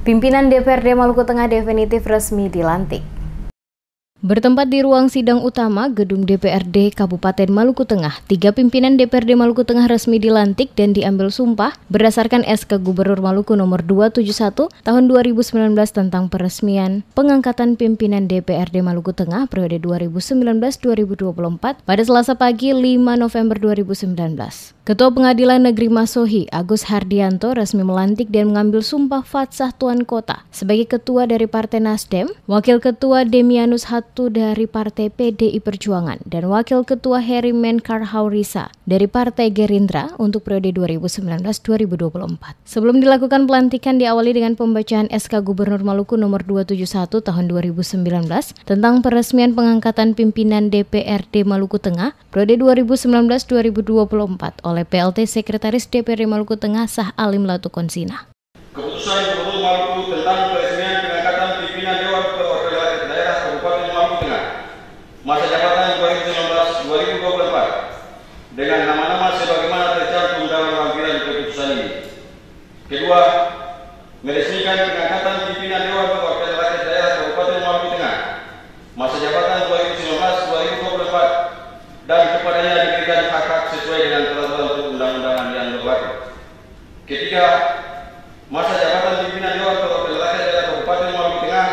Pimpinan DPRD Maluku Tengah definitif resmi dilantik. Bertempat di ruang sidang utama Gedung DPRD Kabupaten Maluku Tengah, 3 pimpinan DPRD Maluku Tengah resmi dilantik dan diambil sumpah berdasarkan SK Gubernur Maluku nomor 271 tahun 2019 tentang peresmian pengangkatan pimpinan DPRD Maluku Tengah periode 2019-2024 pada Selasa pagi 5 November 2019. Ketua Pengadilan Negeri Masohi, Agus Hardianto, resmi melantik dan mengambil sumpah Fatsah Tuan Kota sebagai Ketua dari Partai Nasdem, Wakil Ketua Demianus Hatu dari Partai PDI Perjuangan, dan Wakil Ketua Heri Menkarhaurisa dari Partai Gerindra untuk periode 2019-2024. Sebelum dilakukan pelantikan diawali dengan pembacaan SK Gubernur Maluku nomor 271 tahun 2019 tentang peresmian pengangkatan pimpinan DPRD Maluku Tengah periode 2019-2024 oleh PLT Sekretaris DPRD Maluku Tengah Sah Alim Latukonsina. Keputusan Gubernur Maluku tentang peresmian pengangkatan pimpinan Dewan Perwakilan Daerah Kabupaten Maluku Tengah masa jabatan 2019-2024 dengan nama-nama sebagaimana tercantum dalam lampiran keputusan ini. Kedua, meresmikan pengangkatan pimpinan Dewan Perwakilan Daerah Kabupaten Maluku Tengah masa jabatan 2019-2024 dan kepadanya diberikan hak-hak sesuai dengan peraturan perundang-undangan yang berlaku. Ketiga, masa jabatan pimpinan Dewan Perwakilan Rakyat Daerah Kabupaten Maluku Tengah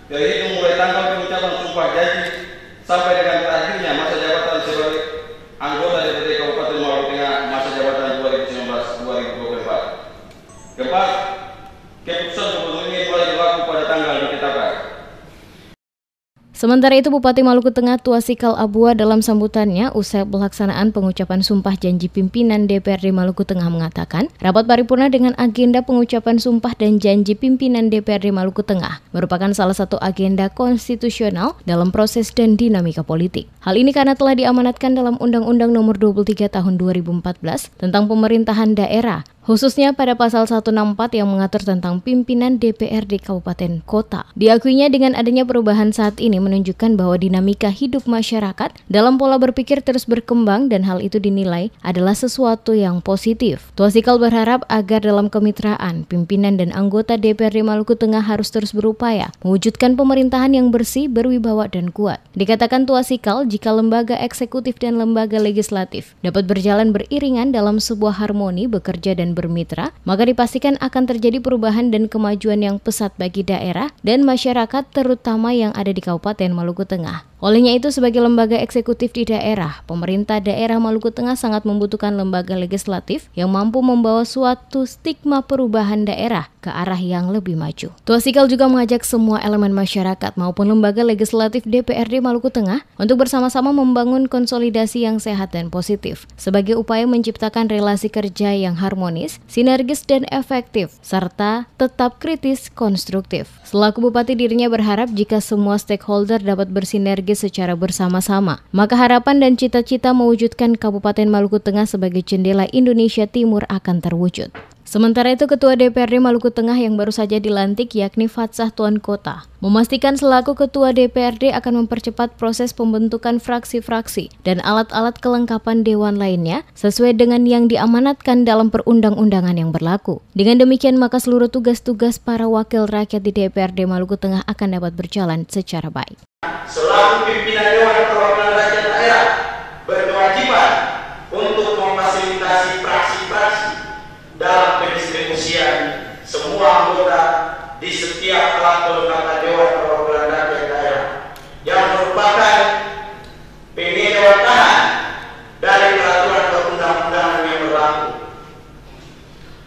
terhitung mulai tanggal pengucapan sumpah janji sampai dengan terakhirnya masa jabatan sebagai anggota DPRD Kabupaten Maluku Tengah masa jabatan 2019-2024. Keempat, keputusan gubernur ini mulai berlaku pada tanggal ditetapkan. Sementara itu, Bupati Maluku Tengah Tuasikal Abua dalam sambutannya usai pelaksanaan pengucapan sumpah janji pimpinan DPRD Maluku Tengah mengatakan, rapat paripurna dengan agenda pengucapan sumpah dan janji pimpinan DPRD Maluku Tengah merupakan salah satu agenda konstitusional dalam proses dan dinamika politik. Hal ini karena telah diamanatkan dalam Undang-Undang Nomor 23 Tahun 2014 tentang pemerintahan daerah, khususnya pada pasal 164 yang mengatur tentang pimpinan DPRD Kabupaten Kota. Diakuinya dengan adanya perubahan saat ini menunjukkan bahwa dinamika hidup masyarakat dalam pola berpikir terus berkembang dan hal itu dinilai adalah sesuatu yang positif. Tuasikal berharap agar dalam kemitraan, pimpinan dan anggota DPRD Maluku Tengah harus terus berupaya mewujudkan pemerintahan yang bersih, berwibawa dan kuat. Dikatakan Tuasikal, jika lembaga eksekutif dan lembaga legislatif dapat berjalan beriringan dalam sebuah harmoni, bekerja dan bermitra, maka dipastikan akan terjadi perubahan dan kemajuan yang pesat bagi daerah dan masyarakat terutama yang ada di Kabupaten Maluku Tengah. Olehnya itu, sebagai lembaga eksekutif di daerah, pemerintah daerah Maluku Tengah sangat membutuhkan lembaga legislatif yang mampu membawa suatu stigma perubahan daerah ke arah yang lebih maju. Tuasikal juga mengajak semua elemen masyarakat maupun lembaga legislatif DPRD Maluku Tengah untuk bersama-sama membangun konsolidasi yang sehat dan positif sebagai upaya menciptakan relasi kerja yang harmonis, sinergis dan efektif, serta tetap kritis konstruktif. Selaku Bupati, dirinya berharap jika semua stakeholder dapat bersinergi secara bersama-sama, maka harapan dan cita-cita mewujudkan Kabupaten Maluku Tengah sebagai jendela Indonesia Timur akan terwujud. Sementara itu, Ketua DPRD Maluku Tengah yang baru saja dilantik yakni Fatsah Tuan Kota memastikan selaku Ketua DPRD akan mempercepat proses pembentukan fraksi-fraksi dan alat-alat kelengkapan dewan lainnya sesuai dengan yang diamanatkan dalam perundang-undangan yang berlaku. Dengan demikian, maka seluruh tugas-tugas para wakil rakyat di DPRD Maluku Tengah akan dapat berjalan secara baik. Selaku pimpinan Dewan Perwakilan Rakyat Daerah berkewajiban untuk memfasilitasi fraksi-fraksi dalam pendistribusian semua anggota di setiap alat kelengkapan Dewan Perwakilan Rakyat Daerah yang merupakan penyewaan dari peraturan perundang-undangan yang berlaku.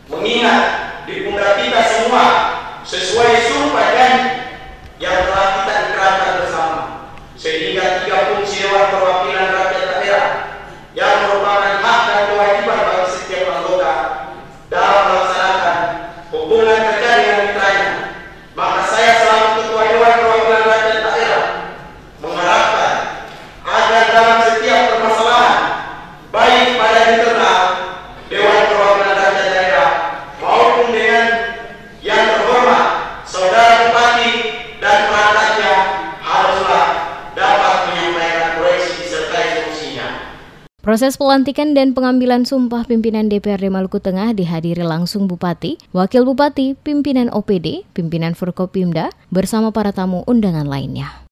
Mengingat di pundak kita semua sesuai sumpah janji yang telah kita ikrarkan bersama, sehingga 3 fungsi Dewan Perwakilan Rakyat Daerah yang merupakan hak dan kewajiban bagi setiap anggota dalam melaksanakan hubungan kerja dengan mitranya, maka saya selaku Ketua Dewan Perwakilan Rakyat Daerah mengharapkan agar dalam setiap permasalahan, baik pada internal Dewan Perwakilan Rakyat Daerah maupun dengan yang terhormat Saudara Proses pelantikan dan pengambilan sumpah pimpinan DPRD Maluku Tengah dihadiri langsung Bupati, Wakil Bupati, pimpinan OPD, pimpinan Forkopimda, bersama para tamu undangan lainnya.